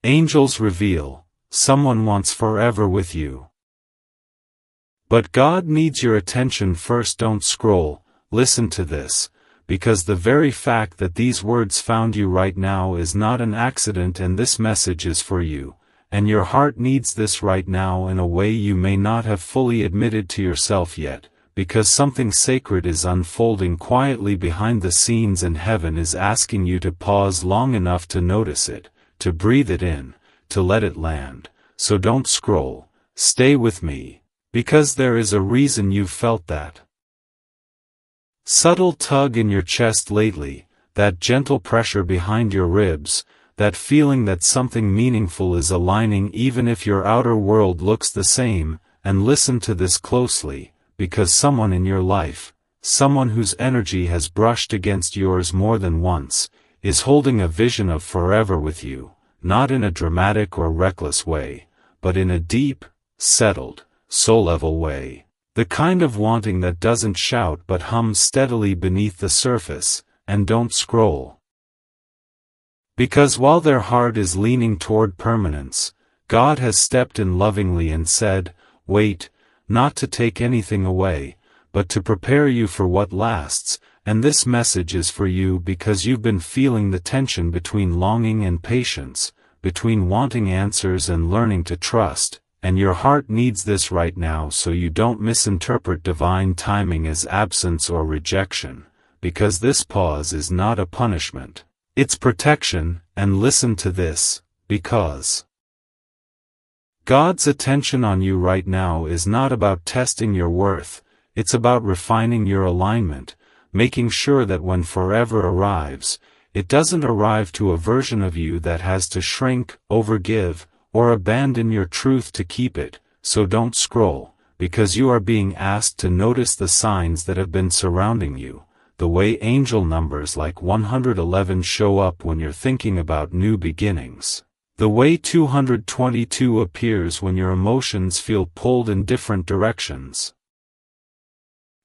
Angels reveal, someone wants forever with you. But God needs your attention first. Don't scroll, listen to this, because the very fact that these words found you right now is not an accident, and this message is for you, and your heart needs this right now in a way you may not have fully admitted to yourself yet, because something sacred is unfolding quietly behind the scenes, and heaven is asking you to pause long enough to notice it, to breathe it in, to let it land. So don't scroll, stay with me, because there is a reason you've felt that subtle tug in your chest lately, that gentle pressure behind your ribs, that feeling that something meaningful is aligning even if your outer world looks the same. And listen to this closely, because someone in your life, someone whose energy has brushed against yours more than once, is holding a vision of forever with you, not in a dramatic or reckless way, but in a deep, settled, soul-level way. The kind of wanting that doesn't shout but hums steadily beneath the surface. And don't scroll, because while their heart is leaning toward permanence, God has stepped in lovingly and said, wait, not to take anything away, but to prepare you for what lasts. And this message is for you because you've been feeling the tension between longing and patience, between wanting answers and learning to trust, and your heart needs this right now so you don't misinterpret divine timing as absence or rejection, because this pause is not a punishment, it's protection. And listen to this, because God's attention on you right now is not about testing your worth, it's about refining your alignment, making sure that when forever arrives, it doesn't arrive to a version of you that has to shrink, overgive, or abandon your truth to keep it. So don't scroll, because you are being asked to notice the signs that have been surrounding you, the way angel numbers like 111 show up when you're thinking about new beginnings, the way 222 appears when your emotions feel pulled in different directions,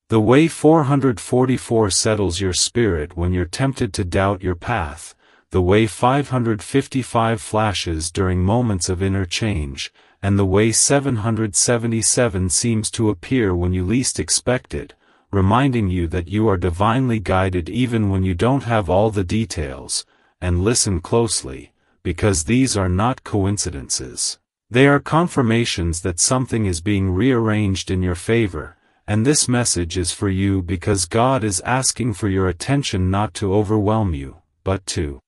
the way 444 settles your spirit when you're tempted to doubt your path, the way 555 flashes during moments of inner change, and the way 777 seems to appear when you least expect it, reminding you that you are divinely guided even when you don't have all the details. And listen closely, because these are not coincidences. They are confirmations that something is being rearranged in your favor. And this message is for you because God is asking for your attention, not to overwhelm you, but to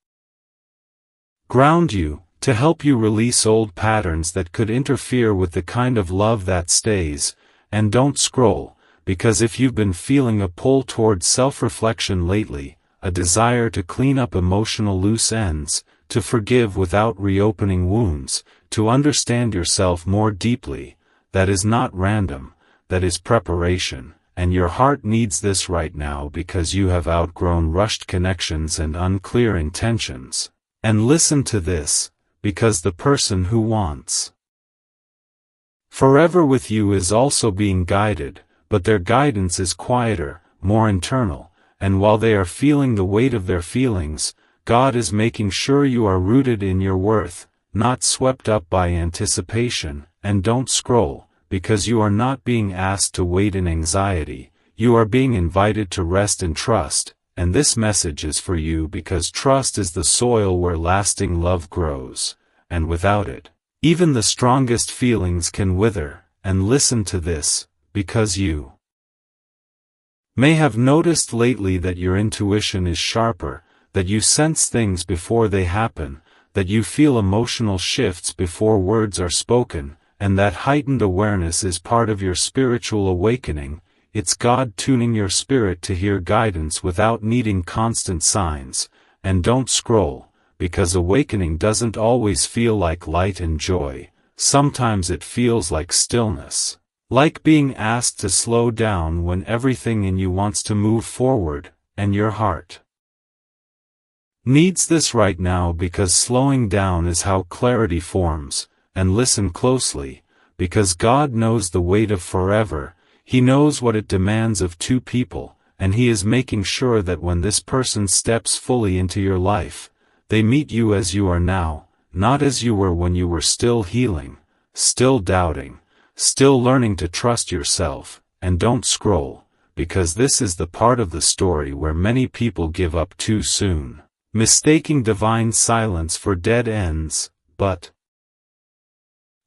ground you, to help you release old patterns that could interfere with the kind of love that stays. And don't scroll, because if you've been feeling a pull toward self-reflection lately, a desire to clean up emotional loose ends, to forgive without reopening wounds, to understand yourself more deeply, that is not random. That is preparation, and your heart needs this right now because you have outgrown rushed connections and unclear intentions. And listen to this, because the person who wants forever with you is also being guided, but their guidance is quieter, more internal, and while they are feeling the weight of their feelings, God is making sure you are rooted in your worth, not swept up by anticipation. And don't scroll, because you are not being asked to wait in anxiety, you are being invited to rest in trust. And this message is for you because trust is the soil where lasting love grows, and without it, even the strongest feelings can wither. And listen to this, because you may have noticed lately that your intuition is sharper, that you sense things before they happen, that you feel emotional shifts before words are spoken. And that heightened awareness is part of your spiritual awakening. It's God tuning your spirit to hear guidance without needing constant signs. And don't scroll, because awakening doesn't always feel like light and joy. Sometimes it feels like stillness, like being asked to slow down when everything in you wants to move forward, and your heart needs this right now because slowing down is how clarity forms. And listen closely, because God knows the weight of forever, He knows what it demands of two people, and He is making sure that when this person steps fully into your life, they meet you as you are now, not as you were when you were still healing, still doubting, still learning to trust yourself. And don't scroll, because this is the part of the story where many people give up too soon, mistaking divine silence for dead ends. But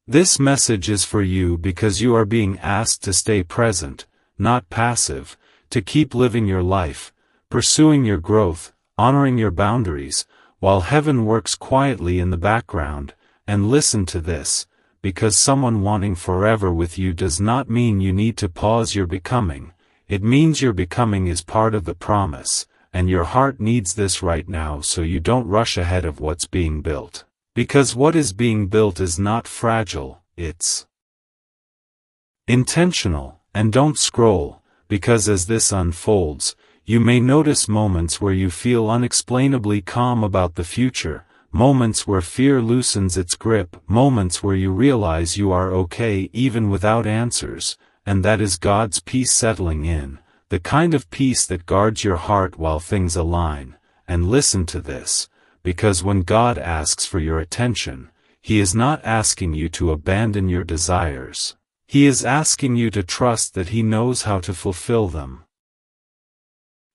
this message is for you because you are being asked to stay present, not passive, to keep living your life, pursuing your growth, honoring your boundaries, while heaven works quietly in the background. And listen to this, because someone wanting forever with you does not mean you need to pause your becoming. It means your becoming is part of the promise, and your heart needs this right now so you don't rush ahead of what's being built. Because what is being built is not fragile, it's intentional. And don't scroll, because as this unfolds, you may notice moments where you feel unexplainably calm about the future, moments where fear loosens its grip, moments where you realize you are okay even without answers, and that is God's peace settling in, the kind of peace that guards your heart while things align. And listen to this, because when God asks for your attention, He is not asking you to abandon your desires. He is asking you to trust that He knows how to fulfill them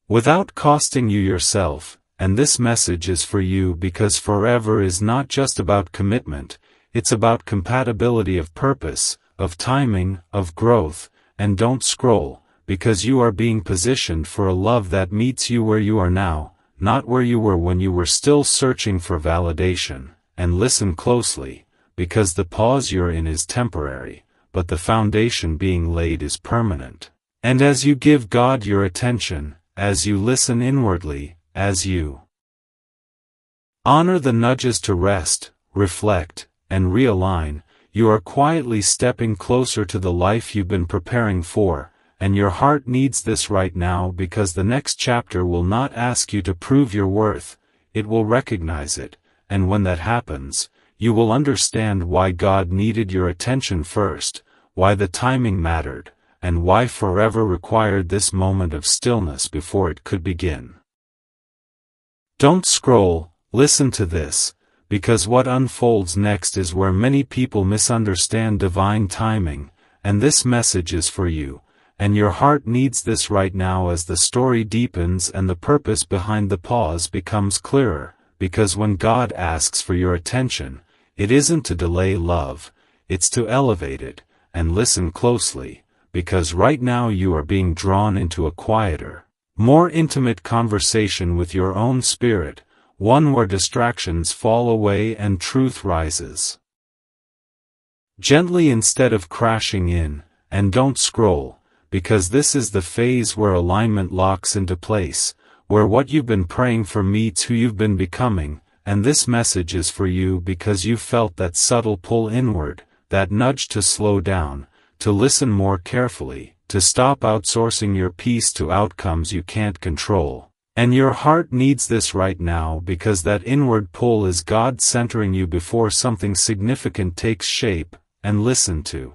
without costing you yourself. And this message is for you because forever is not just about commitment, it's about compatibility of purpose, of timing, of growth. And don't scroll, because you are being positioned for a love that meets you where you are now, not where you were when you were still searching for validation. And listen closely, because the pause you're in is temporary, but the foundation being laid is permanent. And as you give God your attention, as you listen inwardly, as you honor the nudges to rest, reflect, and realign, you are quietly stepping closer to the life you've been preparing for. And your heart needs this right now, because the next chapter will not ask you to prove your worth, it will recognize it. And when that happens, you will understand why God needed your attention first, why the timing mattered, and why forever required this moment of stillness before it could begin. Don't scroll, listen to this, because what unfolds next is where many people misunderstand divine timing, and this message is for you. And your heart needs this right now as the story deepens and the purpose behind the pause becomes clearer, because when God asks for your attention, it isn't to delay love, it's to elevate it. And listen closely, because right now you are being drawn into a quieter, more intimate conversation with your own spirit, one where distractions fall away and truth rises gently instead of crashing in. And don't scroll, because this is the phase where alignment locks into place, where what you've been praying for meets who you've been becoming. And this message is for you because you felt that subtle pull inward, that nudge to slow down, to listen more carefully, to stop outsourcing your peace to outcomes you can't control. And your heart needs this right now, because that inward pull is God centering you before something significant takes shape. And listen to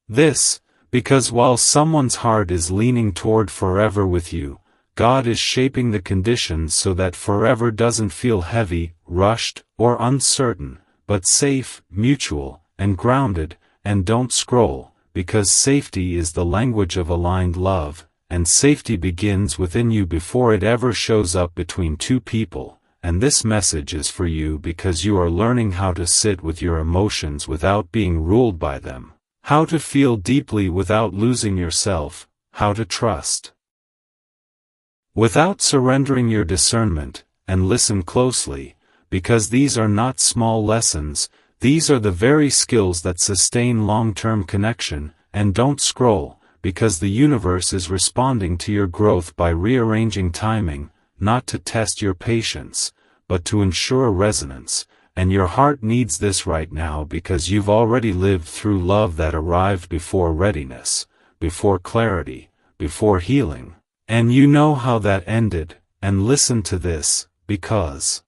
this, because while someone's heart is leaning toward forever with you, God is shaping the conditions so that forever doesn't feel heavy, rushed, or uncertain, but safe, mutual, and grounded. And don't scroll, because safety is the language of aligned love, and safety begins within you before it ever shows up between two people. And this message is for you because you are learning how to sit with your emotions without being ruled by them, how to feel deeply without losing yourself, how to trust without surrendering your discernment. And listen closely, because these are not small lessons, these are the very skills that sustain long-term connection. And don't scroll, because the universe is responding to your growth by rearranging timing, not to test your patience, but to ensure resonance. And your heart needs this right now, because you've already lived through love that arrived before readiness, before clarity, before healing. And you know how that ended. And listen to this, because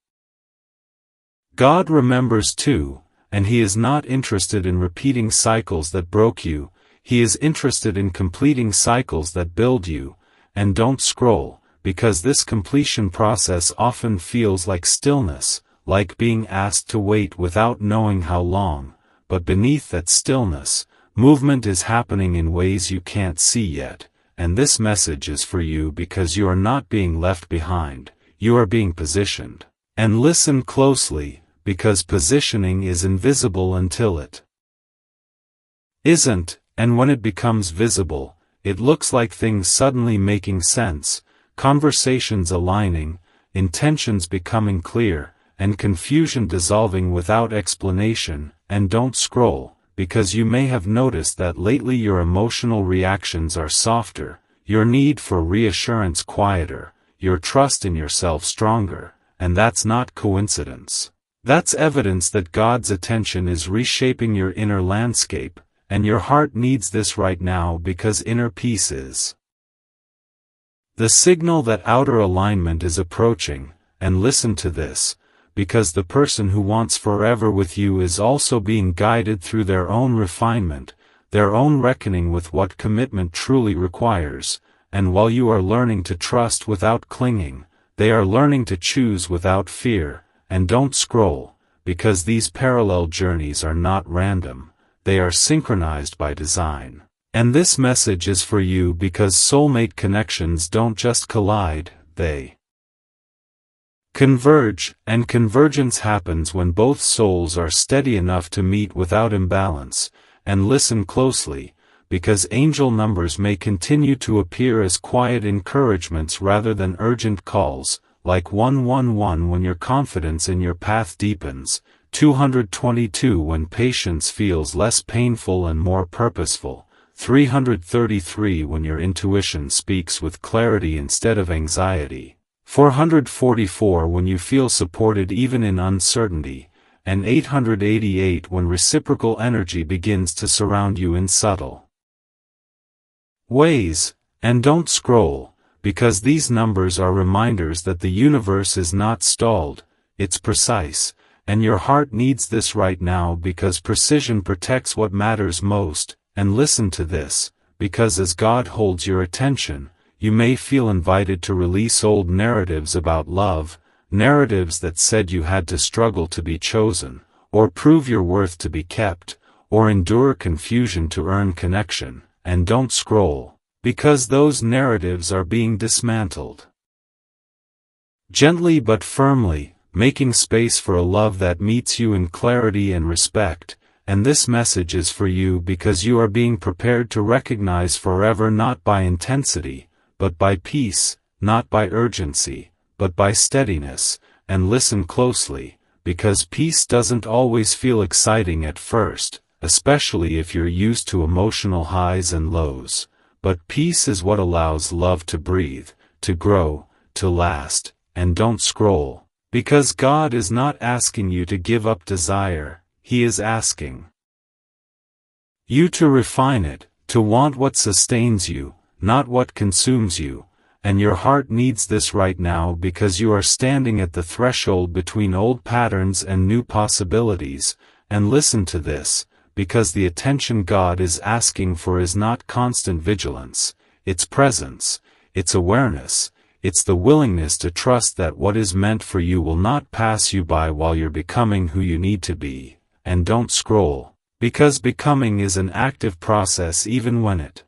God remembers too, and He is not interested in repeating cycles that broke you, He is interested in completing cycles that build you. And don't scroll, because this completion process often feels like stillness, like being asked to wait without knowing how long, but beneath that stillness, movement is happening in ways you can't see yet, and this message is for you because you are not being left behind, you are being positioned. And listen closely, because positioning is invisible until it isn't, and when it becomes visible, it looks like things suddenly making sense, conversations aligning, intentions becoming clear, and confusion dissolving without explanation. And don't scroll, because you may have noticed that lately your emotional reactions are softer, your need for reassurance quieter, your trust in yourself stronger, and that's not coincidence. That's evidence that God's attention is reshaping your inner landscape, and your heart needs this right now because inner peace is the signal that outer alignment is approaching. And listen to this, because the person who wants forever with you is also being guided through their own refinement, their own reckoning with what commitment truly requires, and while you are learning to trust without clinging, they are learning to choose without fear. And don't scroll, because these parallel journeys are not random, they are synchronized by design. And this message is for you because soulmate connections don't just collide, they converge, and convergence happens when both souls are steady enough to meet without imbalance. And listen closely, because angel numbers may continue to appear as quiet encouragements rather than urgent calls, like 111 when your confidence in your path deepens, 222 when patience feels less painful and more purposeful, 333 when your intuition speaks with clarity instead of anxiety, 444 when you feel supported even in uncertainty, and 888 when reciprocal energy begins to surround you in subtle ways. And don't scroll, because these numbers are reminders that the universe is not stalled, it's precise, and your heart needs this right now because precision protects what matters most. And listen to this, because as God holds your attention, you may feel invited to release old narratives about love, narratives that said you had to struggle to be chosen, or prove your worth to be kept, or endure confusion to earn connection. And don't scroll, because those narratives are being dismantled gently but firmly, making space for a love that meets you in clarity and respect. And this message is for you because you are being prepared to recognize forever not by intensity, but by peace, not by urgency, but by steadiness. And listen closely, because peace doesn't always feel exciting at first, especially if you're used to emotional highs and lows. But peace is what allows love to breathe, to grow, to last. And don't scroll, because God is not asking you to give up desire, He is asking you to refine it, to want what sustains you, not what consumes you. And your heart needs this right now because you are standing at the threshold between old patterns and new possibilities. And listen to this, because the attention God is asking for is not constant vigilance, it's presence, it's awareness, it's the willingness to trust that what is meant for you will not pass you by while you're becoming who you need to be. And don't scroll, because becoming is an active process even when it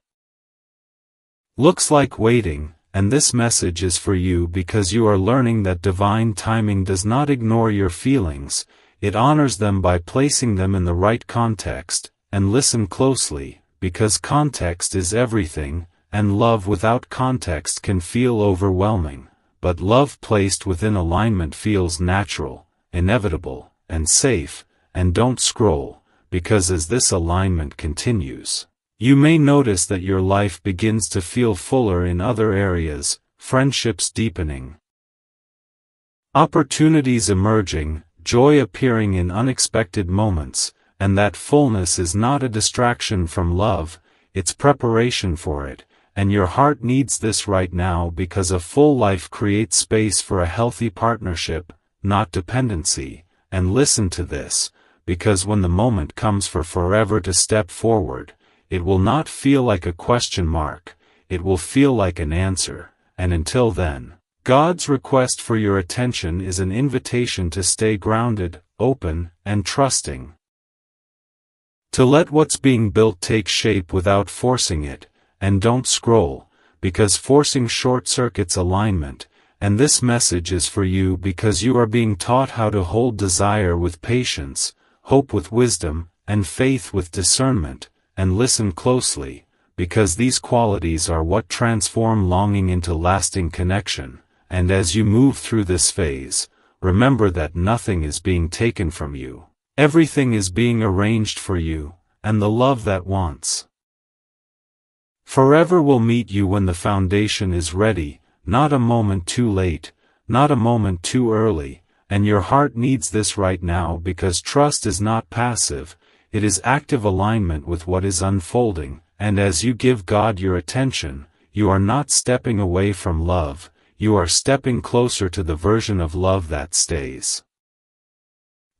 looks like waiting. And this message is for you because you are learning that divine timing does not ignore your feelings, it honors them by placing them in the right context. And listen closely, because context is everything, and love without context can feel overwhelming, but love placed within alignment feels natural, inevitable, and safe. And don't scroll, because as this alignment continues, you may notice that your life begins to feel fuller in other areas, friendships deepening, opportunities emerging, joy appearing in unexpected moments. And that fullness is not a distraction from love, it's preparation for it. And your heart needs this right now because a full life creates space for a healthy partnership, not dependency. And listen to this, because when the moment comes for forever to step forward, it will not feel like a question mark, it will feel like an answer. And until then, God's request for your attention is an invitation to stay grounded, open, and trusting. To let what's being built take shape without forcing it, and don't scroll, because forcing short-circuits alignment, and this message is for you because you are being taught how to hold desire with patience, hope with wisdom, and faith with discernment, and listen closely, because these qualities are what transform longing into lasting connection. And as you move through this phase, remember that nothing is being taken from you. Everything is being arranged for you, and the love that wants forever will meet you when the foundation is ready, not a moment too late, not a moment too early, and your heart needs this right now because trust is not passive, it is active alignment with what is unfolding, and as you give God your attention, you are not stepping away from love. You are stepping closer to the version of love that stays.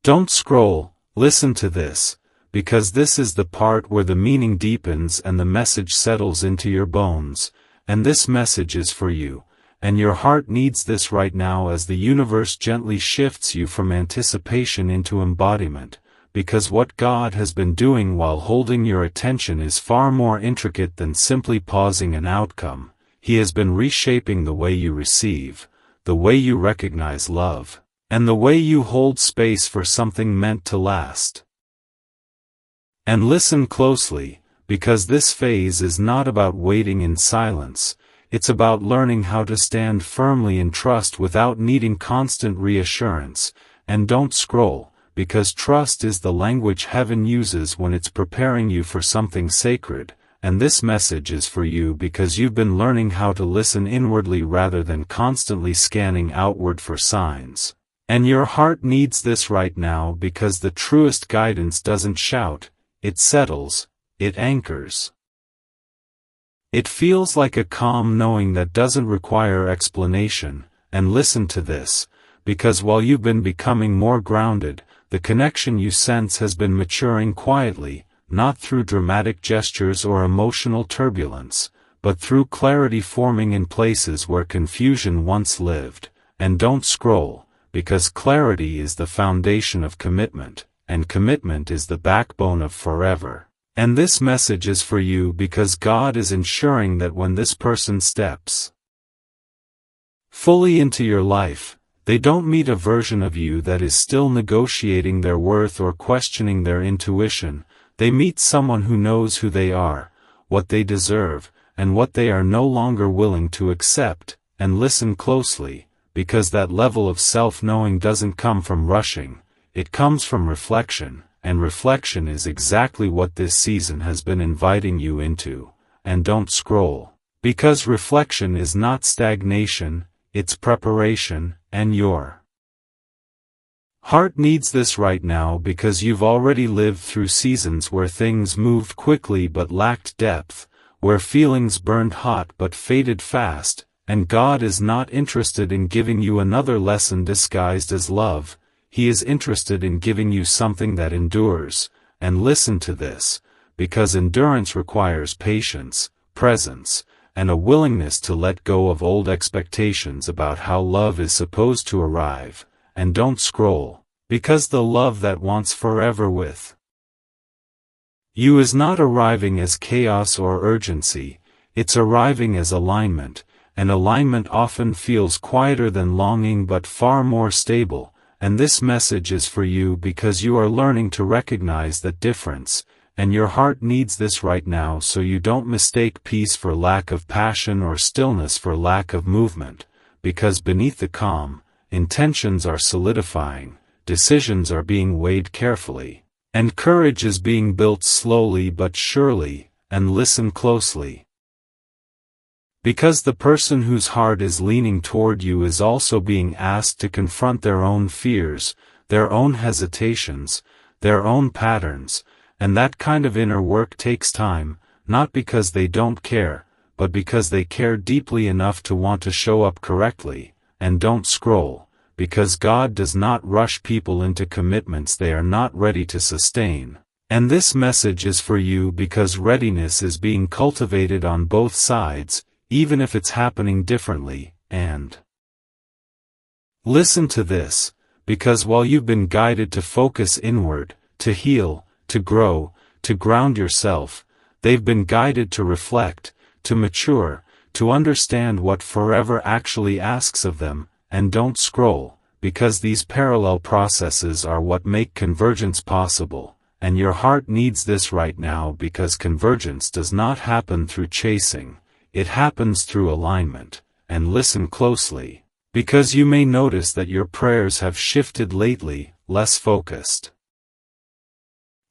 Don't scroll, listen to this, because this is the part where the meaning deepens and the message settles into your bones, and this message is for you, and your heart needs this right now as the universe gently shifts you from anticipation into embodiment, because what God has been doing while holding your attention is far more intricate than simply pausing an outcome. He has been reshaping the way you receive, the way you recognize love, and the way you hold space for something meant to last. And listen closely, because this phase is not about waiting in silence, it's about learning how to stand firmly in trust without needing constant reassurance, and don't scroll, because trust is the language heaven uses when it's preparing you for something sacred. And this message is for you because you've been learning how to listen inwardly rather than constantly scanning outward for signs. And your heart needs this right now because the truest guidance doesn't shout, it settles, it anchors. It feels like a calm knowing that doesn't require explanation, and listen to this, because while you've been becoming more grounded, the connection you sense has been maturing quietly, not through dramatic gestures or emotional turbulence, but through clarity forming in places where confusion once lived. And don't scroll, because clarity is the foundation of commitment, and commitment is the backbone of forever. And this message is for you because God is ensuring that when this person steps fully into your life, they don't meet a version of you that is still negotiating their worth or questioning their intuition. They meet someone who knows who they are, what they deserve, and what they are no longer willing to accept, and listen closely, because that level of self-knowing doesn't come from rushing, it comes from reflection, and reflection is exactly what this season has been inviting you into. And don't scroll, because reflection is not stagnation, it's preparation, and your heart needs this right now because you've already lived through seasons where things moved quickly but lacked depth, where feelings burned hot but faded fast, and God is not interested in giving you another lesson disguised as love, He is interested in giving you something that endures. And listen to this, because endurance requires patience, presence, and a willingness to let go of old expectations about how love is supposed to arrive. And don't scroll, because the love that wants forever with you is not arriving as chaos or urgency, it's arriving as alignment, and alignment often feels quieter than longing but far more stable, and this message is for you because you are learning to recognize that difference, and your heart needs this right now so you don't mistake peace for lack of passion or stillness for lack of movement, because beneath the calm, intentions are solidifying, decisions are being weighed carefully, and courage is being built slowly but surely. And listen closely, because the person whose heart is leaning toward you is also being asked to confront their own fears, their own hesitations, their own patterns, and that kind of inner work takes time, not because they don't care, but because they care deeply enough to want to show up correctly. And don't scroll, because God does not rush people into commitments they are not ready to sustain. And this message is for you because readiness is being cultivated on both sides, even if it's happening differently. And Listen to this, because while you've been guided to focus inward, to heal, to grow, to ground yourself, they've been guided to reflect, to mature, to understand what forever actually asks of them. And don't scroll, because these parallel processes are what make convergence possible, and your heart needs this right now because convergence does not happen through chasing, it happens through alignment. And listen closely, because you may notice that your prayers have shifted lately, less focused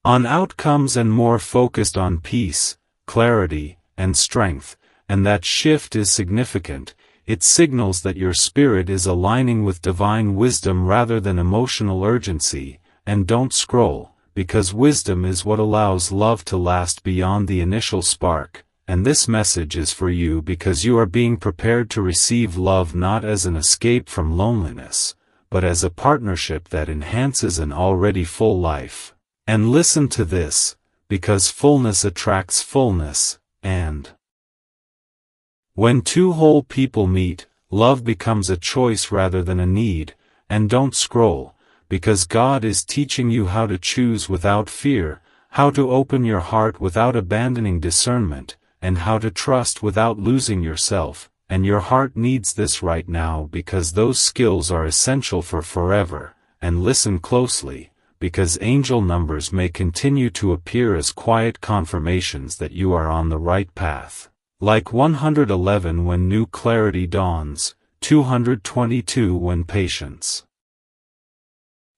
on outcomes and more focused on peace, clarity, and strength, and that shift is significant. It signals that your spirit is aligning with divine wisdom rather than emotional urgency. And don't scroll, because wisdom is what allows love to last beyond the initial spark. And this message is for you because you are being prepared to receive love not as an escape from loneliness, but as a partnership that enhances an already full life. And listen to this, because fullness attracts fullness, and when two whole people meet, love becomes a choice rather than a need. And don't scroll, because God is teaching you how to choose without fear, how to open your heart without abandoning discernment, and how to trust without losing yourself. And your heart needs this right now because those skills are essential for forever. And listen closely, because angel numbers may continue to appear as quiet confirmations that you are on the right path. Like 111 when new clarity dawns, 222 when patience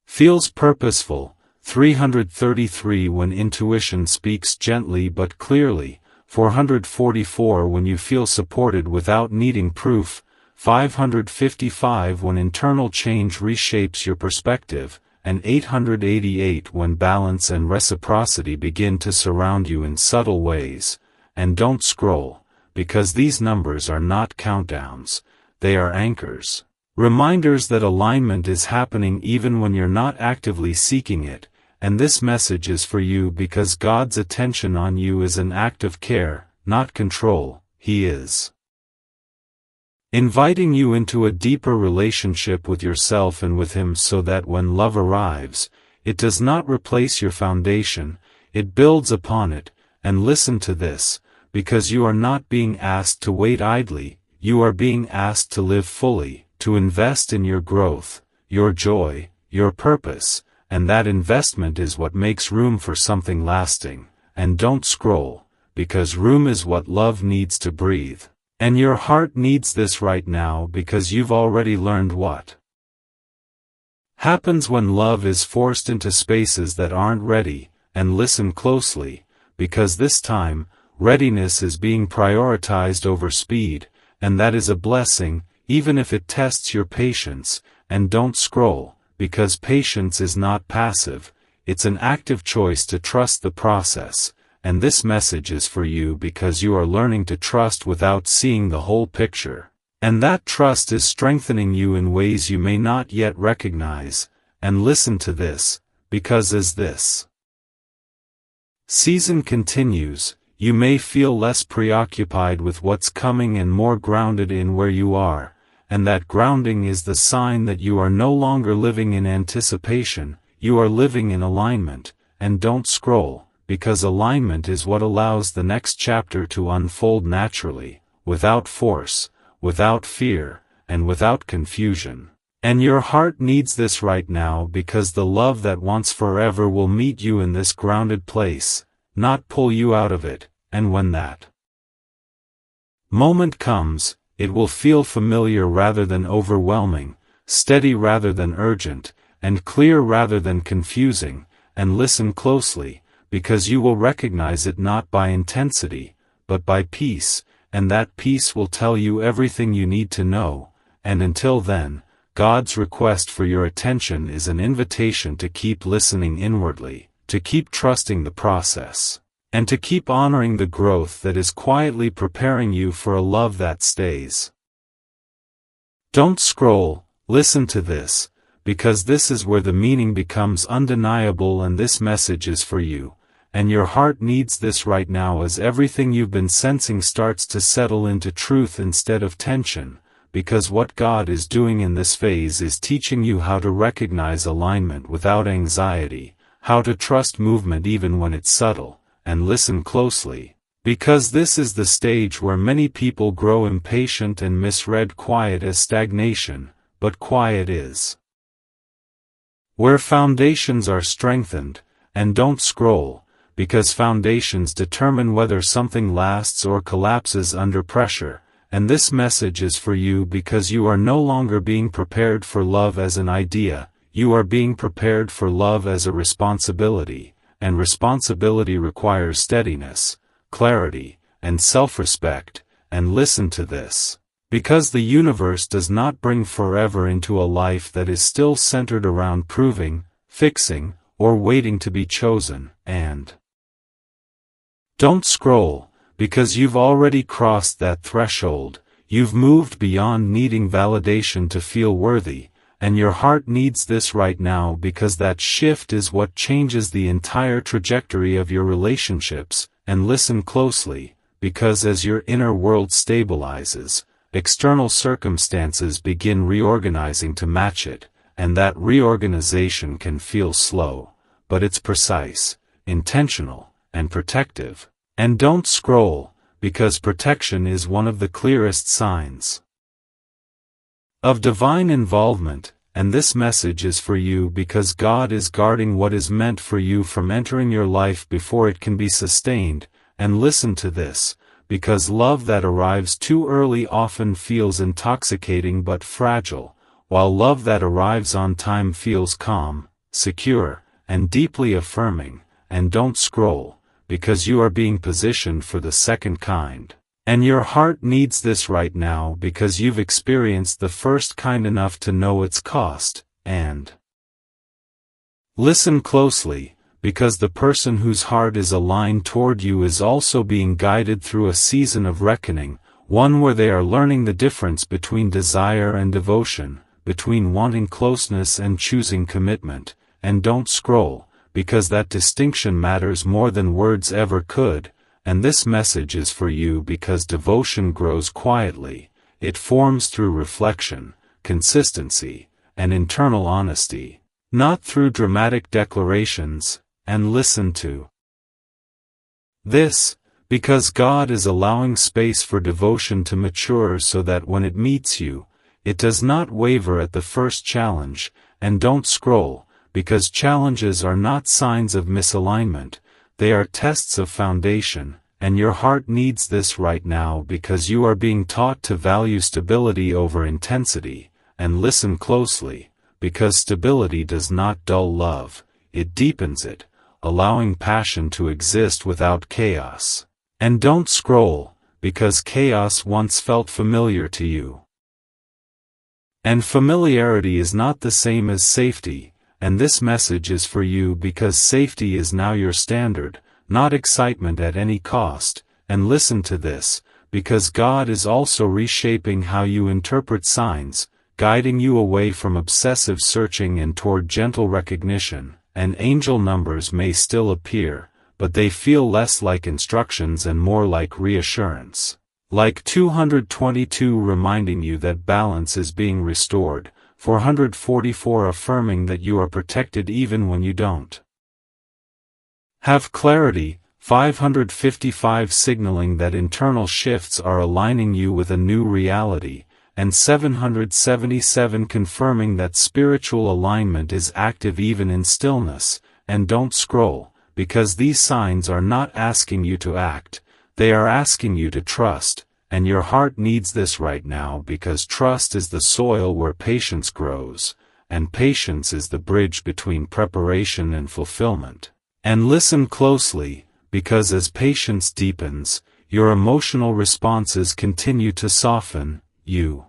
feels purposeful, 333 when intuition speaks gently but clearly, 444 when you feel supported without needing proof, 555 when internal change reshapes your perspective, and 888 when balance and reciprocity begin to surround you in subtle ways. And don't scroll, because these numbers are not countdowns, they are anchors. Reminders that alignment is happening even when you're not actively seeking it. And this message is for you because God's attention on you is an act of care, not control. He is inviting you into a deeper relationship with yourself and with Him so that when love arrives, it does not replace your foundation, it builds upon it. And listen to this, because you are not being asked to wait idly, you are being asked to live fully, to invest in your growth, your joy, your purpose, and that investment is what makes room for something lasting. And don't scroll, because room is what love needs to breathe. And your heart needs this right now because you've already learned what happens when love is forced into spaces that aren't ready. And listen closely, because this time, readiness is being prioritized over speed, and that is a blessing, even if it tests your patience. And don't scroll, because patience is not passive, it's an active choice to trust the process. And this message is for you because you are learning to trust without seeing the whole picture. And that trust is strengthening you in ways you may not yet recognize. And listen to this, because as this season continues, you may feel less preoccupied with what's coming and more grounded in where you are, and that grounding is the sign that you are no longer living in anticipation, you are living in alignment. And don't scroll, because alignment is what allows the next chapter to unfold naturally, without force, without fear, and without confusion. And your heart needs this right now because the love that wants forever will meet you in this grounded place, not pull you out of it. And when that moment comes, it will feel familiar rather than overwhelming, steady rather than urgent, and clear rather than confusing. And listen closely, because you will recognize it not by intensity, but by peace, and that peace will tell you everything you need to know. And until then, God's request for your attention is an invitation to keep listening inwardly, to keep trusting the process, and to keep honoring the growth that is quietly preparing you for a love that stays. Don't scroll, listen to this, because this is where the meaning becomes undeniable, and this message is for you, and your heart needs this right now as everything you've been sensing starts to settle into truth instead of tension, because what God is doing in this phase is teaching you how to recognize alignment without anxiety, how to trust movement even when it's subtle, and listen closely, because this is the stage where many people grow impatient and misread quiet as stagnation, but quiet is where foundations are strengthened. And don't scroll, because foundations determine whether something lasts or collapses under pressure, and this message is for you because you are no longer being prepared for love as an idea, you are being prepared for love as a responsibility, and responsibility requires steadiness, clarity, and self-respect, and listen to this. Because the universe does not bring forever into a life that is still centered around proving, fixing, or waiting to be chosen, and don't scroll, because you've already crossed that threshold, you've moved beyond needing validation to feel worthy, and your heart needs this right now because that shift is what changes the entire trajectory of your relationships. And listen closely, because as your inner world stabilizes, external circumstances begin reorganizing to match it, and that reorganization can feel slow, but it's precise, intentional, and protective. And don't scroll, because protection is one of the clearest signs of divine involvement, and this message is for you because God is guarding what is meant for you from entering your life before it can be sustained. And listen to this, because love that arrives too early often feels intoxicating but fragile, while love that arrives on time feels calm, secure, and deeply affirming. And don't scroll, because you are being positioned for the second kind. And your heart needs this right now because you've experienced the first kind enough to know its cost. And listen closely, because the person whose heart is aligned toward you is also being guided through a season of reckoning, one where they are learning the difference between desire and devotion, between wanting closeness and choosing commitment. And don't scroll, because that distinction matters more than words ever could. And this message is for you because devotion grows quietly, it forms through reflection, consistency, and internal honesty, not through dramatic declarations. And listen to this, because God is allowing space for devotion to mature so that when it meets you, it does not waver at the first challenge. And don't scroll, because challenges are not signs of misalignment, they are tests of foundation, and your heart needs this right now because you are being taught to value stability over intensity. And listen closely, because stability does not dull love, it deepens it, allowing passion to exist without chaos. And don't scroll, because chaos once felt familiar to you. And familiarity is not the same as safety, and this message is for you because safety is now your standard, not excitement at any cost. And listen to this, because God is also reshaping how you interpret signs, guiding you away from obsessive searching and toward gentle recognition. And angel numbers may still appear, but they feel less like instructions and more like reassurance. Like 222 reminding you that balance is being restored, 444 affirming that you are protected even when you don't have clarity, 555 signaling that internal shifts are aligning you with a new reality, and 777 confirming that spiritual alignment is active even in stillness. And don't scroll, because these signs are not asking you to act, they are asking you to trust, and your heart needs this right now because trust is the soil where patience grows, and patience is the bridge between preparation and fulfillment. And listen closely, because as patience deepens, your emotional responses continue to soften. You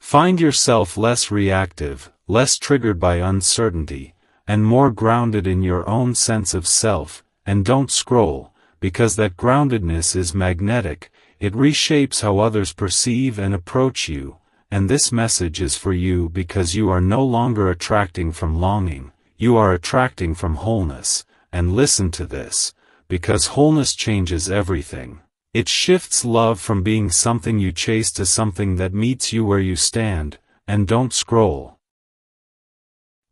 find yourself less reactive, less triggered by uncertainty, and more grounded in your own sense of self. And don't scroll, because that groundedness is magnetic, it reshapes how others perceive and approach you. And this message is for you because you are no longer attracting from longing, you are attracting from wholeness. And listen to this, because wholeness changes everything. It shifts love from being something you chase to something that meets you where you stand, and don't scroll.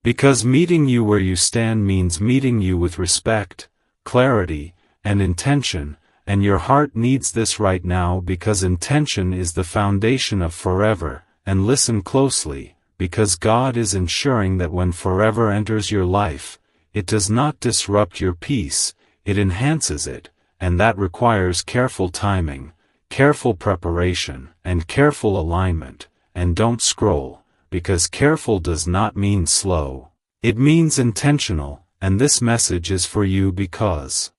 Because meeting you where you stand means meeting you with respect, clarity, and intention, and your heart needs this right now because intention is the foundation of forever, and listen closely, because God is ensuring that when forever enters your life, it does not disrupt your peace, it enhances it, and that requires careful timing, careful preparation, and careful alignment, and don't scroll, because careful does not mean slow, it means intentional, and this message is for you because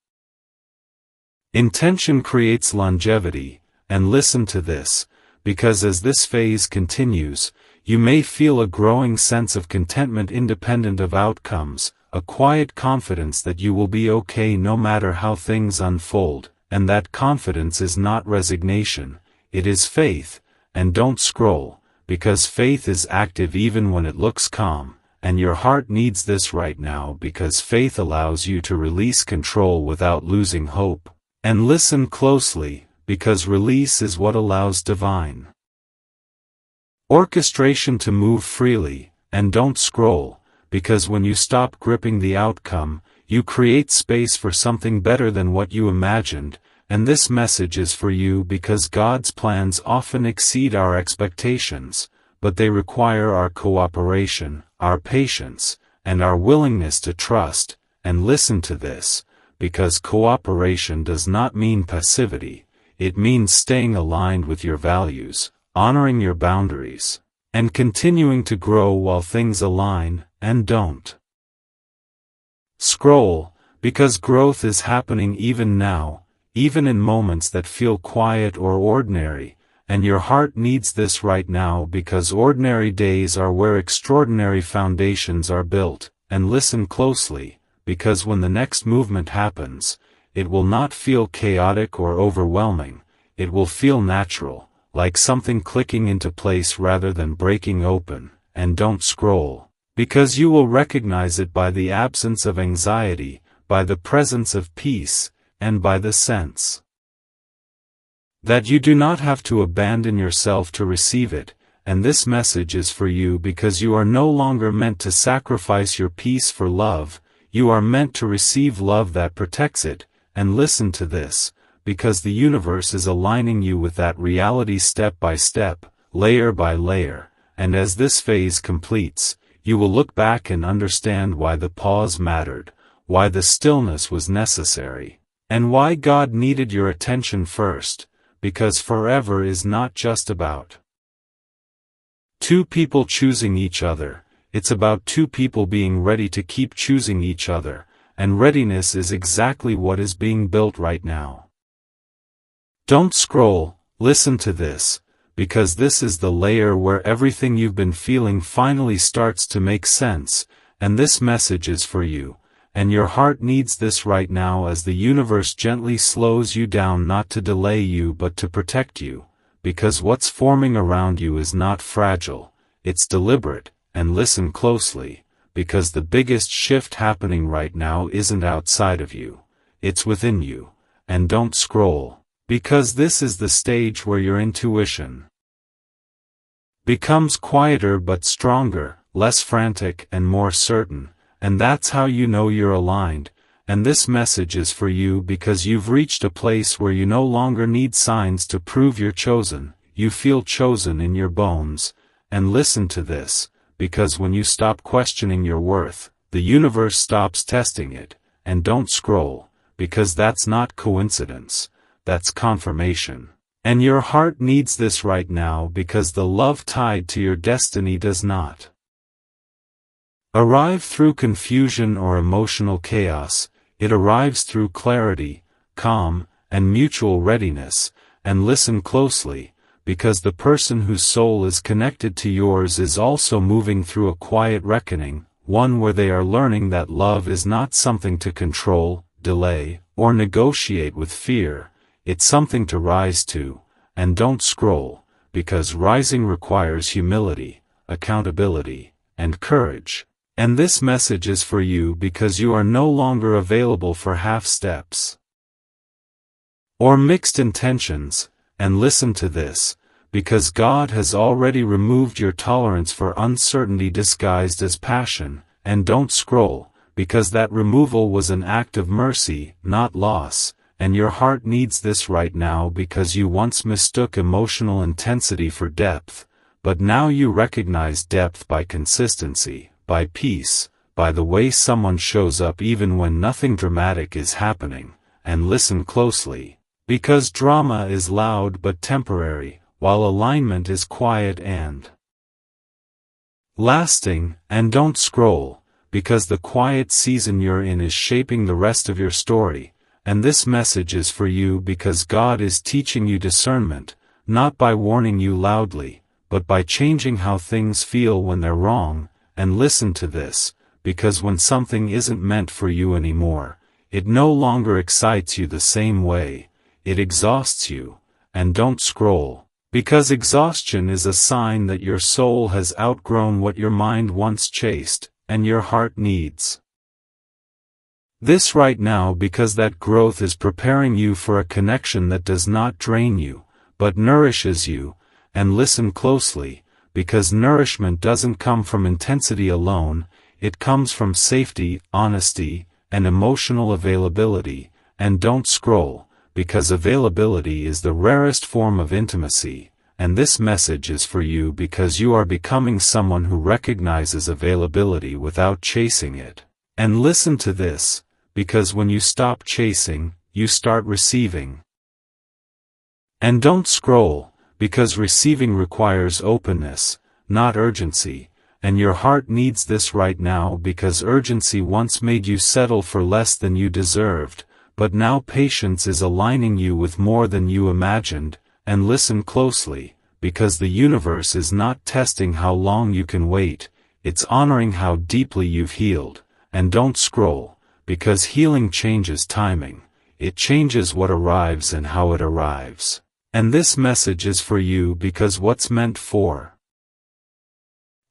intention creates longevity, and listen to this, because as this phase continues, you may feel a growing sense of contentment independent of outcomes, a quiet confidence that you will be okay no matter how things unfold, and that confidence is not resignation, it is faith, and don't scroll, because faith is active even when it looks calm, and your heart needs this right now because faith allows you to release control without losing hope. And listen closely, because release is what allows divine orchestration to move freely, and don't scroll, because when you stop gripping the outcome, you create space for something better than what you imagined, and this message is for you because God's plans often exceed our expectations, but they require our cooperation, our patience, and our willingness to trust, and listen to this. Because cooperation does not mean passivity, it means staying aligned with your values, honoring your boundaries, and continuing to grow while things align, and don't scroll, because growth is happening even now, even in moments that feel quiet or ordinary, and your heart needs this right now because ordinary days are where extraordinary foundations are built, and listen closely. Because when the next movement happens, it will not feel chaotic or overwhelming, it will feel natural, like something clicking into place rather than breaking open, and don't scroll, because you will recognize it by the absence of anxiety, by the presence of peace, and by the sense that you do not have to abandon yourself to receive it, and this message is for you because you are no longer meant to sacrifice your peace for love. You are meant to receive love that protects it, and listen to this, because the universe is aligning you with that reality step by step, layer by layer, and as this phase completes, you will look back and understand why the pause mattered, why the stillness was necessary, and why God needed your attention first, because forever is not just about two people choosing each other. It's about two people being ready to keep choosing each other, and readiness is exactly what is being built right now. Don't scroll, listen to this, because this is the layer where everything you've been feeling finally starts to make sense, and this message is for you, and your heart needs this right now as the universe gently slows you down not to delay you but to protect you, because what's forming around you is not fragile, it's deliberate. And listen closely, because the biggest shift happening right now isn't outside of you, it's within you, and don't scroll, because this is the stage where your intuition becomes quieter but stronger, less frantic and more certain, and that's how you know you're aligned, and this message is for you because you've reached a place where you no longer need signs to prove you're chosen, you feel chosen in your bones, and listen to this. Because when you stop questioning your worth, the universe stops testing it, and don't scroll, because that's not coincidence, that's confirmation. And your heart needs this right now because the love tied to your destiny does not arrive through confusion or emotional chaos, it arrives through clarity, calm, and mutual readiness, and listen closely. Because the person whose soul is connected to yours is also moving through a quiet reckoning, one where they are learning that love is not something to control, delay, or negotiate with fear, it's something to rise to, and don't scroll, because rising requires humility, accountability, and courage. And this message is for you because you are no longer available for half steps. or mixed intentions, and listen to this, because God has already removed your tolerance for uncertainty disguised as passion, and don't scroll, because that removal was an act of mercy, not loss, and your heart needs this right now because you once mistook emotional intensity for depth, but now you recognize depth by consistency, by peace, by the way someone shows up even when nothing dramatic is happening, and listen closely, because drama is loud but temporary, while alignment is quiet and lasting, and don't scroll, because the quiet season you're in is shaping the rest of your story, and this message is for you because God is teaching you discernment, not by warning you loudly, but by changing how things feel when they're wrong, and listen to this, because when something isn't meant for you anymore, it no longer excites you the same way, it exhausts you, and don't scroll. Because exhaustion is a sign that your soul has outgrown what your mind once chased, and your heart needs this right now because that growth is preparing you for a connection that does not drain you, but nourishes you, and listen closely, because nourishment doesn't come from intensity alone, it comes from safety, honesty, and emotional availability, and don't scroll, because availability is the rarest form of intimacy, and this message is for you because you are becoming someone who recognizes availability without chasing it. And listen to this, because when you stop chasing, you start receiving. And don't scroll, because receiving requires openness, not urgency, and your heart needs this right now because urgency once made you settle for less than you deserved, but now patience is aligning you with more than you imagined, and listen closely, because the universe is not testing how long you can wait, it's honoring how deeply you've healed, and don't scroll, because healing changes timing, it changes what arrives and how it arrives. And this message is for you because what's meant for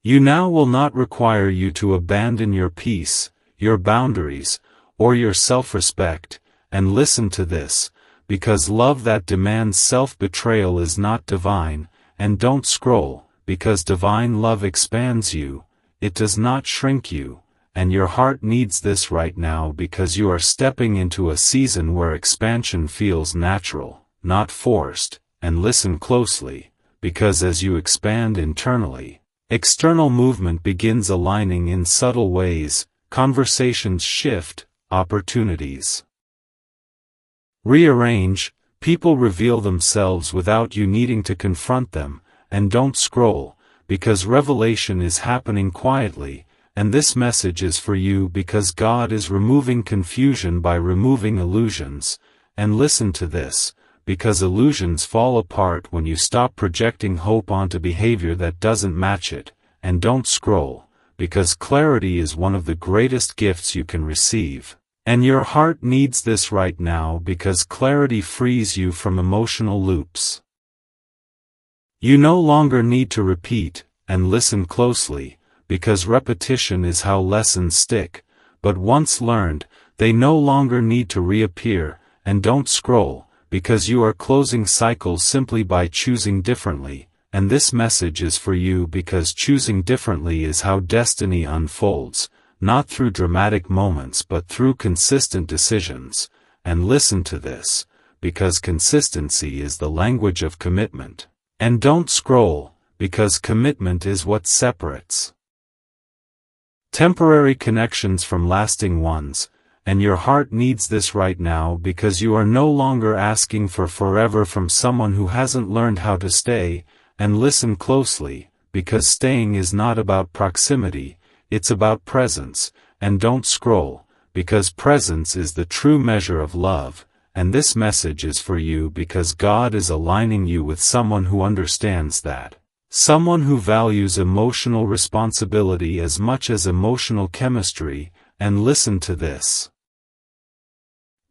you now will not require you to abandon your peace, your boundaries, or your self-respect, and listen to this, because love that demands self-betrayal is not divine, and don't scroll, because divine love expands you, it does not shrink you, and your heart needs this right now because you are stepping into a season where expansion feels natural, not forced, and listen closely, because as you expand internally, external movement begins aligning in subtle ways, conversations shift, opportunities rearrange, people reveal themselves without you needing to confront them, and don't scroll, because revelation is happening quietly, and this message is for you because God is removing confusion by removing illusions, and listen to this, because illusions fall apart when you stop projecting hope onto behavior that doesn't match it, and don't scroll, because clarity is one of the greatest gifts you can receive. And your heart needs this right now because clarity frees you from emotional loops. You no longer need to repeat, and listen closely, because repetition is how lessons stick, but once learned, they no longer need to reappear, and don't scroll, because you are closing cycles simply by choosing differently, and this message is for you because choosing differently is how destiny unfolds, not through dramatic moments but through consistent decisions, and listen to this, because consistency is the language of commitment. And don't scroll, because commitment is what separates temporary connections from lasting ones, and your heart needs this right now because you are no longer asking for forever from someone who hasn't learned how to stay, and listen closely, because staying is not about proximity, it's about presence, and don't scroll, because presence is the true measure of love, and this message is for you because God is aligning you with someone who understands that. Someone who values emotional responsibility as much as emotional chemistry, and listen to this.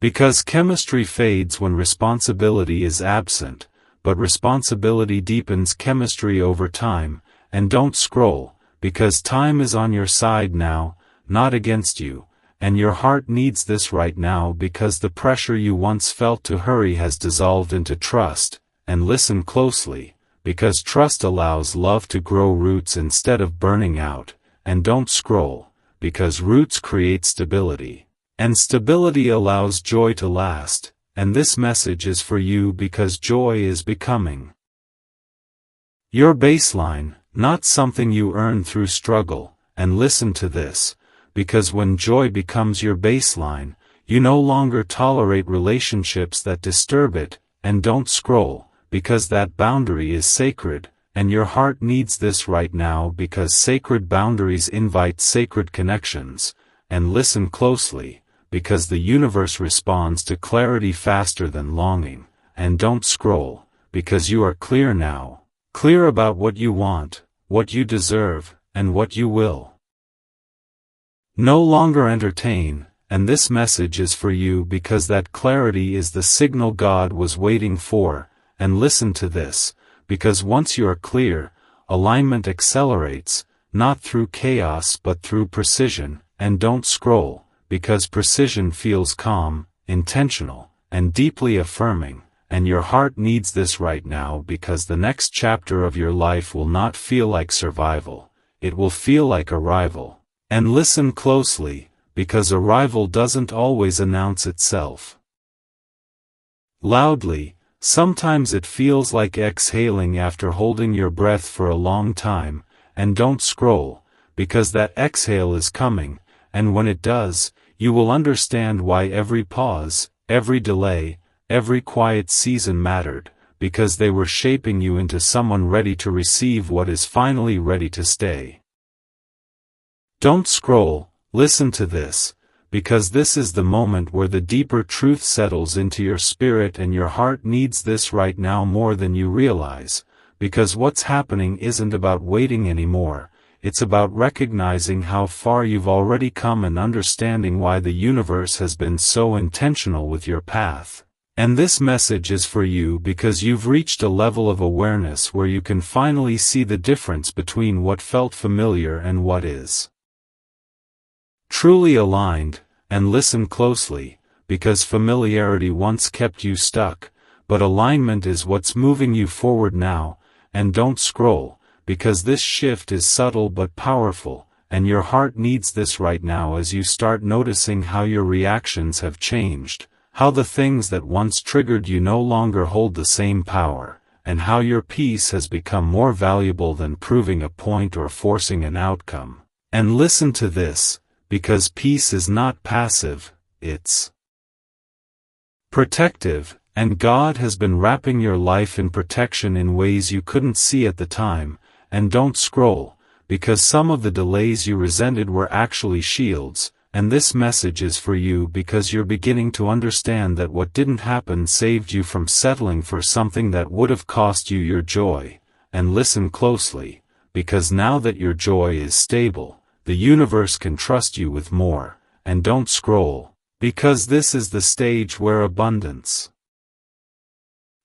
Because chemistry fades when responsibility is absent, but responsibility deepens chemistry over time, and don't scroll, because time is on your side now, not against you, and your heart needs this right now because the pressure you once felt to hurry has dissolved into trust, and listen closely, because trust allows love to grow roots instead of burning out, and don't scroll, because roots create stability, and stability allows joy to last, and this message is for you because joy is becoming your baseline, not something you earn through struggle, and listen to this, because when joy becomes your baseline, you no longer tolerate relationships that disturb it, and don't scroll, because that boundary is sacred, and your heart needs this right now because sacred boundaries invite sacred connections, and listen closely, because the universe responds to clarity faster than longing, and don't scroll, because you are clear now, clear about what you want, what you deserve, and what you will no longer entertain, and this message is for you because that clarity is the signal God was waiting for, and listen to this, because once you are clear, alignment accelerates, not through chaos but through precision, and don't scroll, because precision feels calm, intentional, and deeply affirming, and your heart needs this right now because the next chapter of your life will not feel like survival, it will feel like arrival. And listen closely, because arrival doesn't always announce itself loudly. Sometimes it feels like exhaling after holding your breath for a long time, and don't scroll, because that exhale is coming, and when it does, you will understand why every pause, every delay, every quiet season mattered, because they were shaping you into someone ready to receive what is finally ready to stay. Don't scroll, listen to this, because this is the moment where the deeper truth settles into your spirit and your heart needs this right now more than you realize, because what's happening isn't about waiting anymore, it's about recognizing how far you've already come and understanding why the universe has been so intentional with your path. And this message is for you because you've reached a level of awareness where you can finally see the difference between what felt familiar and what is truly aligned, and listen closely, because familiarity once kept you stuck, but alignment is what's moving you forward now, and don't scroll, because this shift is subtle but powerful, and your heart needs this right now as you start noticing how your reactions have changed, how the things that once triggered you no longer hold the same power, and how your peace has become more valuable than proving a point or forcing an outcome. And listen to this, because peace is not passive, it's protective, and God has been wrapping your life in protection in ways you couldn't see at the time, and don't scroll, because some of the delays you resented were actually shields, and this message is for you because you're beginning to understand that what didn't happen saved you from settling for something that would have cost you your joy, and listen closely, because now that your joy is stable, the universe can trust you with more, and don't scroll, because this is the stage where abundance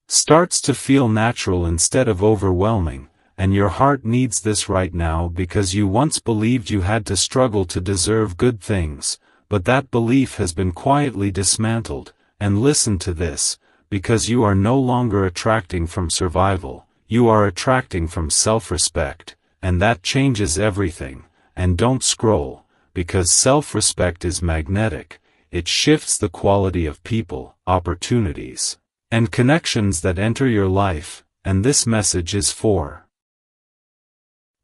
starts to feel natural instead of overwhelming, and your heart needs this right now because you once believed you had to struggle to deserve good things, but that belief has been quietly dismantled, and listen to this, because you are no longer attracting from survival, you are attracting from self-respect, and that changes everything. And don't scroll, because self-respect is magnetic, it shifts the quality of people, opportunities, and connections that enter your life, and this message is for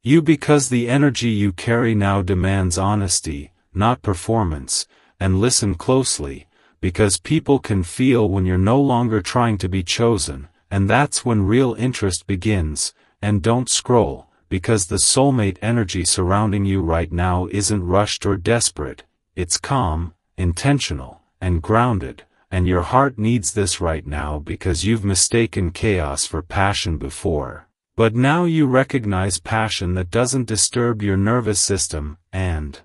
you because the energy you carry now demands honesty, not performance, and listen closely, because people can feel when you're no longer trying to be chosen, and that's when real interest begins, and don't scroll. Because the soulmate energy surrounding you right now isn't rushed or desperate, it's calm, intentional, and grounded, and your heart needs this right now because you've mistaken chaos for passion before. But now you recognize passion that doesn't disturb your nervous system, and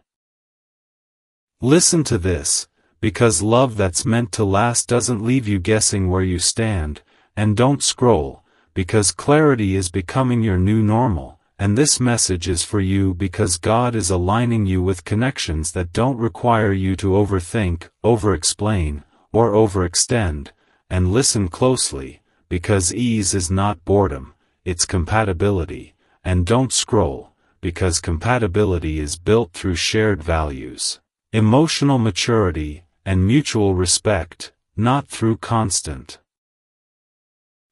listen to this, because love that's meant to last doesn't leave you guessing where you stand, and don't scroll, because clarity is becoming your new normal. and this message is for you because God is aligning you with connections that don't require you to overthink, over-explain, or overextend, and listen closely, because ease is not boredom, it's compatibility, and don't scroll, because compatibility is built through shared values, emotional maturity, and mutual respect, not through constant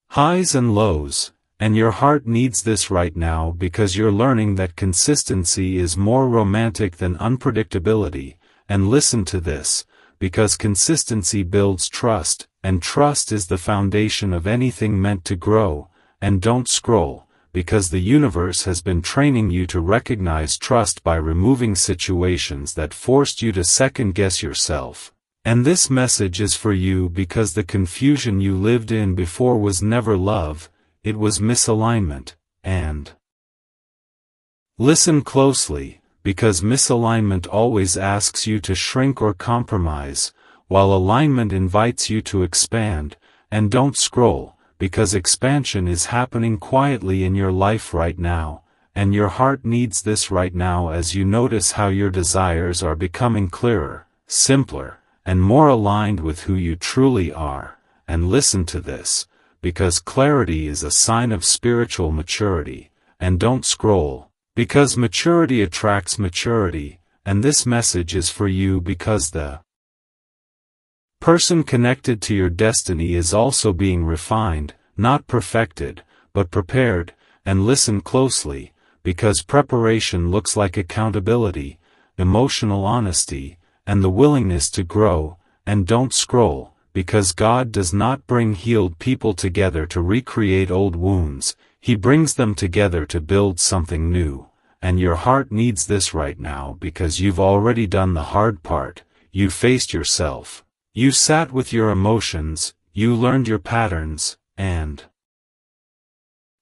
highs and lows. And your heart needs this right now because you're learning that consistency is more romantic than unpredictability, and listen to this, because consistency builds trust, and trust is the foundation of anything meant to grow, and don't scroll, because the universe has been training you to recognize trust by removing situations that forced you to second-guess yourself. And this message is for you because the confusion you lived in before was never love, it was misalignment, and listen closely, because misalignment always asks you to shrink or compromise, while alignment invites you to expand, and don't scroll, because expansion is happening quietly in your life right now, and your heart needs this right now as you notice how your desires are becoming clearer, simpler, and more aligned with who you truly are, and listen to this, because clarity is a sign of spiritual maturity, and don't scroll, because maturity attracts maturity, and this message is for you because the person connected to your destiny is also being refined, not perfected, but prepared, and listen closely, because preparation looks like accountability, emotional honesty, and the willingness to grow, and don't scroll, because God does not bring healed people together to recreate old wounds, He brings them together to build something new, and your heart needs this right now because you've already done the hard part, you faced yourself, you sat with your emotions, you learned your patterns, and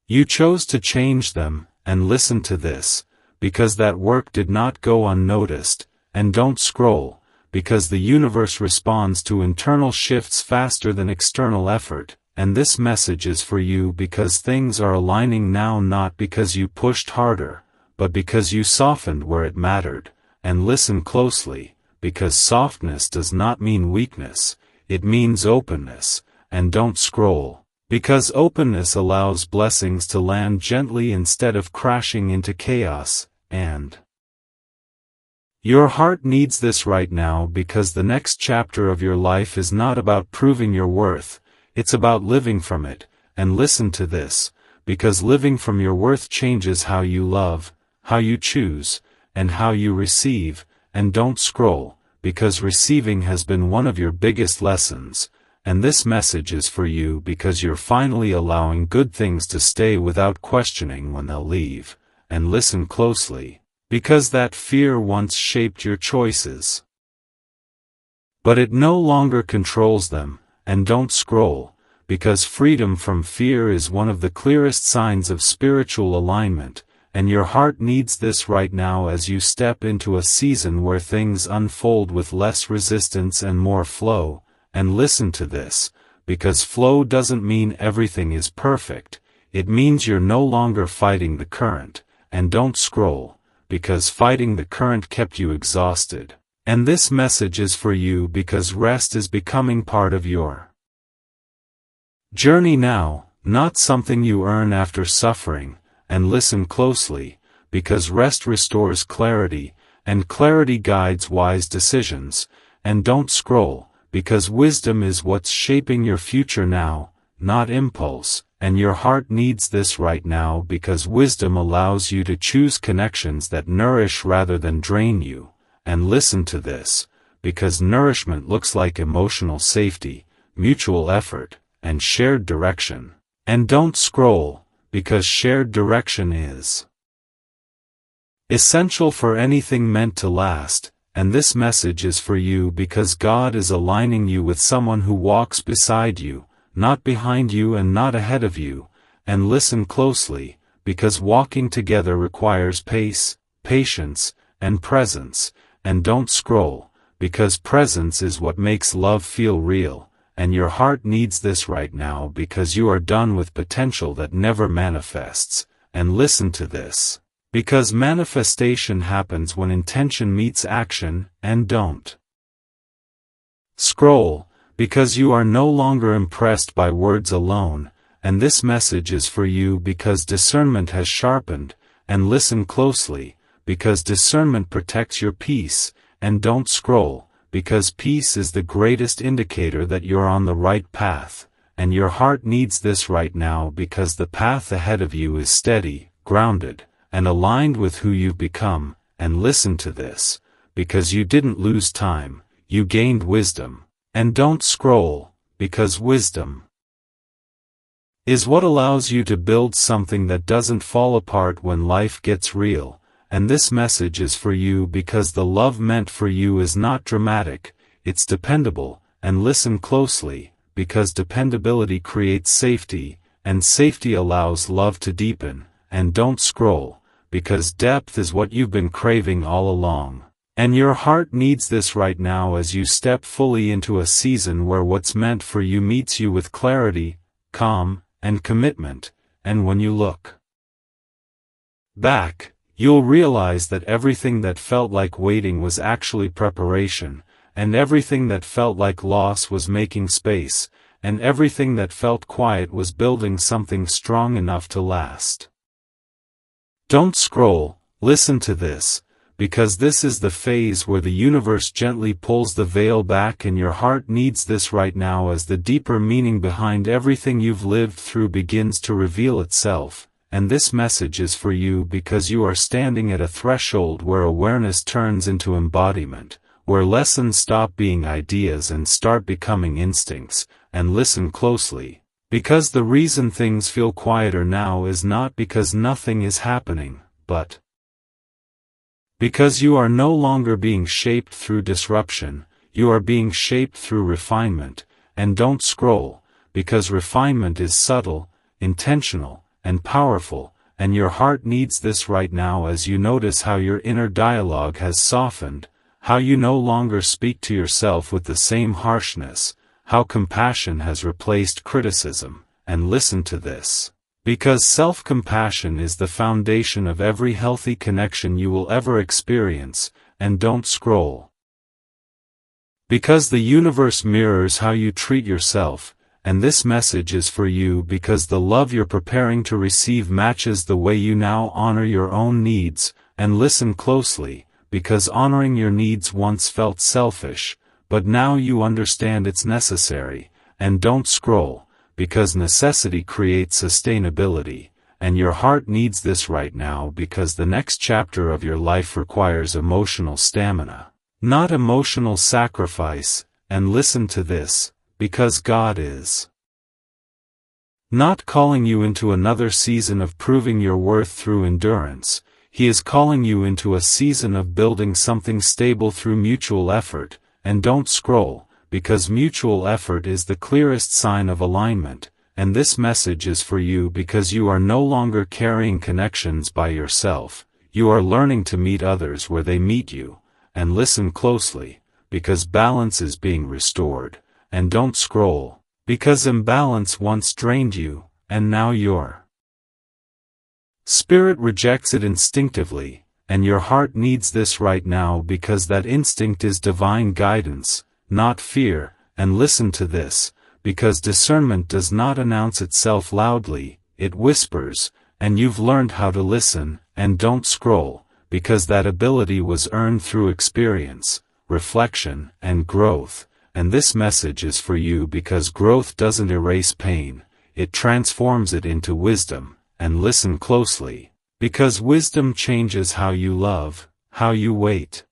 you chose to change them, and listen to this, because that work did not go unnoticed, and don't scroll, because the universe responds to internal shifts faster than external effort, and this message is for you because things are aligning now not because you pushed harder, but because you softened where it mattered, and listen closely, because softness does not mean weakness, it means openness, and don't scroll, because openness allows blessings to land gently instead of crashing into chaos, and your heart needs this right now because the next chapter of your life is not about proving your worth, it's about living from it, and listen to this, because living from your worth changes how you love, how you choose, and how you receive, and don't scroll, because receiving has been one of your biggest lessons, and this message is for you because you're finally allowing good things to stay without questioning when they'll leave, and listen closely. Because that fear once shaped your choices. But it no longer controls them, and don't scroll, because freedom from fear is one of the clearest signs of spiritual alignment, and your heart needs this right now as you step into a season where things unfold with less resistance and more flow, and listen to this, because flow doesn't mean everything is perfect, it means you're no longer fighting the current, and don't scroll, because fighting the current kept you exhausted. And this message is for you because rest is becoming part of your journey now, not something you earn after suffering, and listen closely, because rest restores clarity, and clarity guides wise decisions, and don't scroll, because wisdom is what's shaping your future now, not impulse. And your heart needs this right now because wisdom allows you to choose connections that nourish rather than drain you, and listen to this, because nourishment looks like emotional safety, mutual effort, and shared direction, and don't scroll, because shared direction is essential for anything meant to last, and this message is for you because God is aligning you with someone who walks beside you, not behind you and not ahead of you, and listen closely, because walking together requires pace, patience, and presence, and don't scroll, because presence is what makes love feel real, and your heart needs this right now because you are done with potential that never manifests, and listen to this. Because manifestation happens when intention meets action, and don't scroll, because you are no longer impressed by words alone, and this message is for you because discernment has sharpened, and listen closely, because discernment protects your peace, and don't scroll, because peace is the greatest indicator that you're on the right path, and your heart needs this right now because the path ahead of you is steady, grounded, and aligned with who you've become, and listen to this, because you didn't lose time, you gained wisdom, and don't scroll, because wisdom is what allows you to build something that doesn't fall apart when life gets real, and this message is for you because the love meant for you is not dramatic, it's dependable, and listen closely, because dependability creates safety, and safety allows love to deepen, and don't scroll, because depth is what you've been craving all along. And your heart needs this right now as you step fully into a season where what's meant for you meets you with clarity, calm, and commitment, and when you look back, you'll realize that everything that felt like waiting was actually preparation, and everything that felt like loss was making space, and everything that felt quiet was building something strong enough to last. Don't scroll, listen to this, because this is the phase where the universe gently pulls the veil back and your heart needs this right now as the deeper meaning behind everything you've lived through begins to reveal itself, and this message is for you because you are standing at a threshold where awareness turns into embodiment, where lessons stop being ideas and start becoming instincts, and listen closely, because the reason things feel quieter now is not because nothing is happening, but because you are no longer being shaped through disruption, you are being shaped through refinement, and don't scroll, because refinement is subtle, intentional, and powerful, and your heart needs this right now as you notice how your inner dialogue has softened, how you no longer speak to yourself with the same harshness, how compassion has replaced criticism, and listen to this. Because self-compassion is the foundation of every healthy connection you will ever experience, and don't scroll. Because the universe mirrors how you treat yourself, and this message is for you because the love you're preparing to receive matches the way you now honor your own needs, and listen closely, because honoring your needs once felt selfish, but now you understand it's necessary, and don't scroll, because necessity creates sustainability, and your heart needs this right now because the next chapter of your life requires emotional stamina, not emotional sacrifice, and listen to this, because God is not calling you into another season of proving your worth through endurance, He is calling you into a season of building something stable through mutual effort, and don't scroll, because mutual effort is the clearest sign of alignment, and this message is for you because you are no longer carrying connections by yourself, you are learning to meet others where they meet you, and listen closely, because balance is being restored, and don't scroll, because imbalance once drained you, and now your spirit rejects it instinctively, and your heart needs this right now because that instinct is divine guidance, not fear, and listen to this, because discernment does not announce itself loudly, it whispers, and you've learned how to listen, and don't scroll, because that ability was earned through experience, reflection, and growth, and this message is for you because growth doesn't erase pain, it transforms it into wisdom, and listen closely, because wisdom changes how you love, how you wait,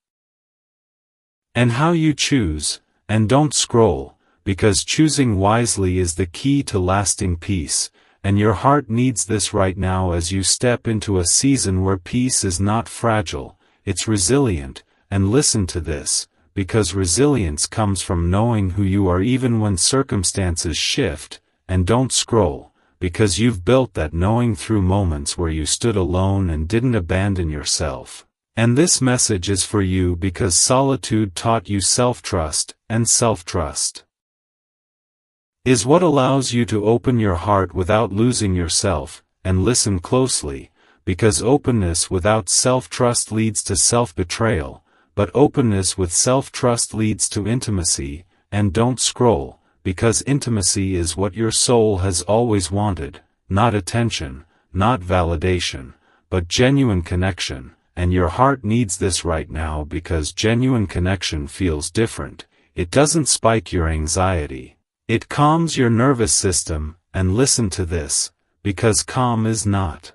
and how you choose. And don't scroll, because choosing wisely is the key to lasting peace, and your heart needs this right now as you step into a season where peace is not fragile, it's resilient, and listen to this, because resilience comes from knowing who you are even when circumstances shift, and don't scroll, because you've built that knowing through moments where you stood alone and didn't abandon yourself. And this message is for you because solitude taught you self-trust, and self-trust is what allows you to open your heart without losing yourself, and listen closely, because openness without self-trust leads to self-betrayal, but openness with self-trust leads to intimacy. And don't scroll, because intimacy is what your soul has always wanted, not attention, not validation, but genuine connection, and your heart needs this right now because genuine connection feels different. It doesn't spike your anxiety. It calms your nervous system, and listen to this, because calm is not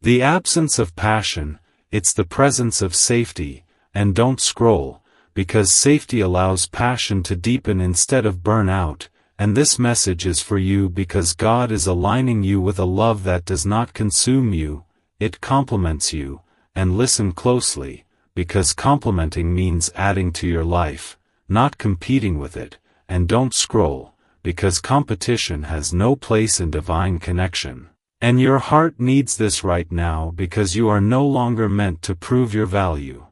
the absence of passion, it's the presence of safety. And don't scroll, because safety allows passion to deepen instead of burn out. And this message is for you because God is aligning you with a love that does not consume you, it complements you. And listen closely, because complementing means adding to your life, not competing with it. And don't scroll, because competition has no place in divine connection. And your heart needs this right now because you are no longer meant to prove your value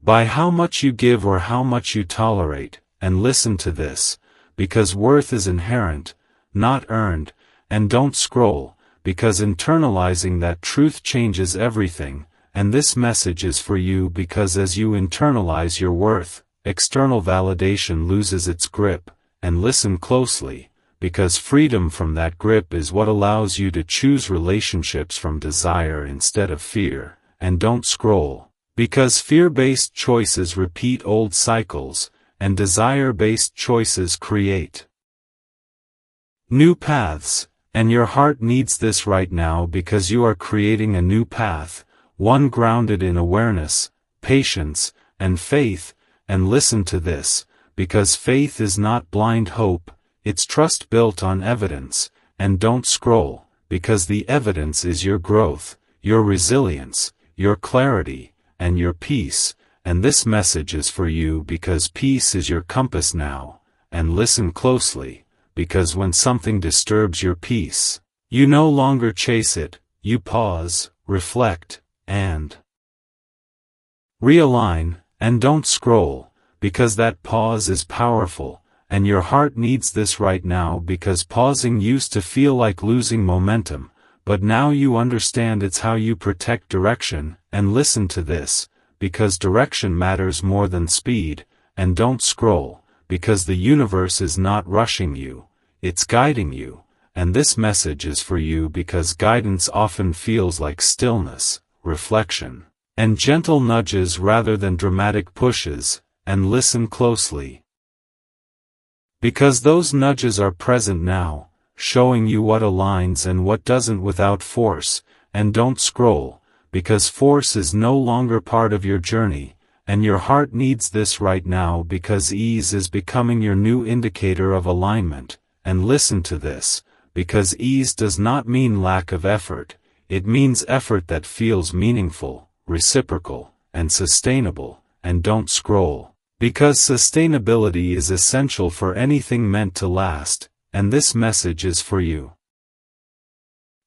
by how much you give or how much you tolerate. And listen to this, because worth is inherent, not earned. And don't scroll, because internalizing that truth changes everything. And this message is for you because as you internalize your worth, external validation loses its grip. And listen closely, because freedom from that grip is what allows you to choose relationships from desire instead of fear. And don't scroll, because fear-based choices repeat old cycles, and desire-based choices create new paths. And your heart needs this right now because you are creating a new path, one grounded in awareness, patience, and faith. And listen to this, because faith is not blind hope, it's trust built on evidence. And don't scroll, because the evidence is your growth, your resilience, your clarity, and your peace. And this message is for you because peace is your compass now. And listen closely, because when something disturbs your peace, you no longer chase it, you pause, reflect, and realign. And don't scroll, because that pause is powerful. And your heart needs this right now because pausing used to feel like losing momentum, but now you understand it's how you protect direction. And listen to this, because direction matters more than speed. And don't scroll, because the universe is not rushing you, it's guiding you. And this message is for you because guidance often feels like stillness, reflection, and gentle nudges rather than dramatic pushes. And listen closely, because those nudges are present now, showing you what aligns and what doesn't without force. And don't scroll, because force is no longer part of your journey. And your heart needs this right now because ease is becoming your new indicator of alignment. And listen to this, because ease does not mean lack of effort, it means effort that feels meaningful, reciprocal, and sustainable. And don't scroll, because sustainability is essential for anything meant to last. And this message is for you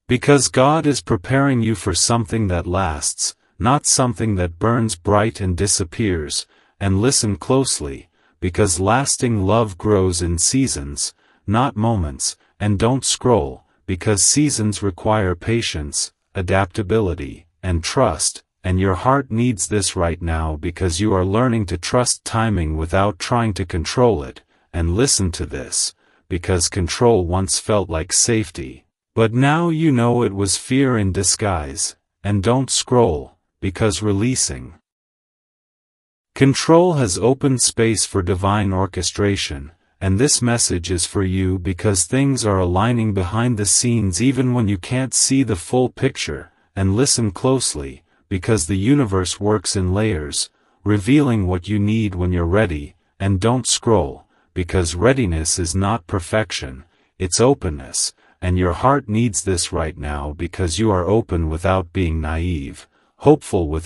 because God is preparing you for something that lasts, not something that burns bright and disappears. And listen closely, because lasting love grows in seasons, not moments. And don't scroll, because seasons require patience, adaptability, and trust. And your heart needs this right now because you are learning to trust timing without trying to control it. And listen to this, because control once felt like safety, but now you know it was fear in disguise. And don't scroll, because releasing control has opened space for divine orchestration. And this message is for you because things are aligning behind the scenes even when you can't see the full picture. And listen closely, because the universe works in layers, revealing what you need when you're ready. And don't scroll, because readiness is not perfection, it's openness. And your heart needs this right now because you are open without being naive, hopeful without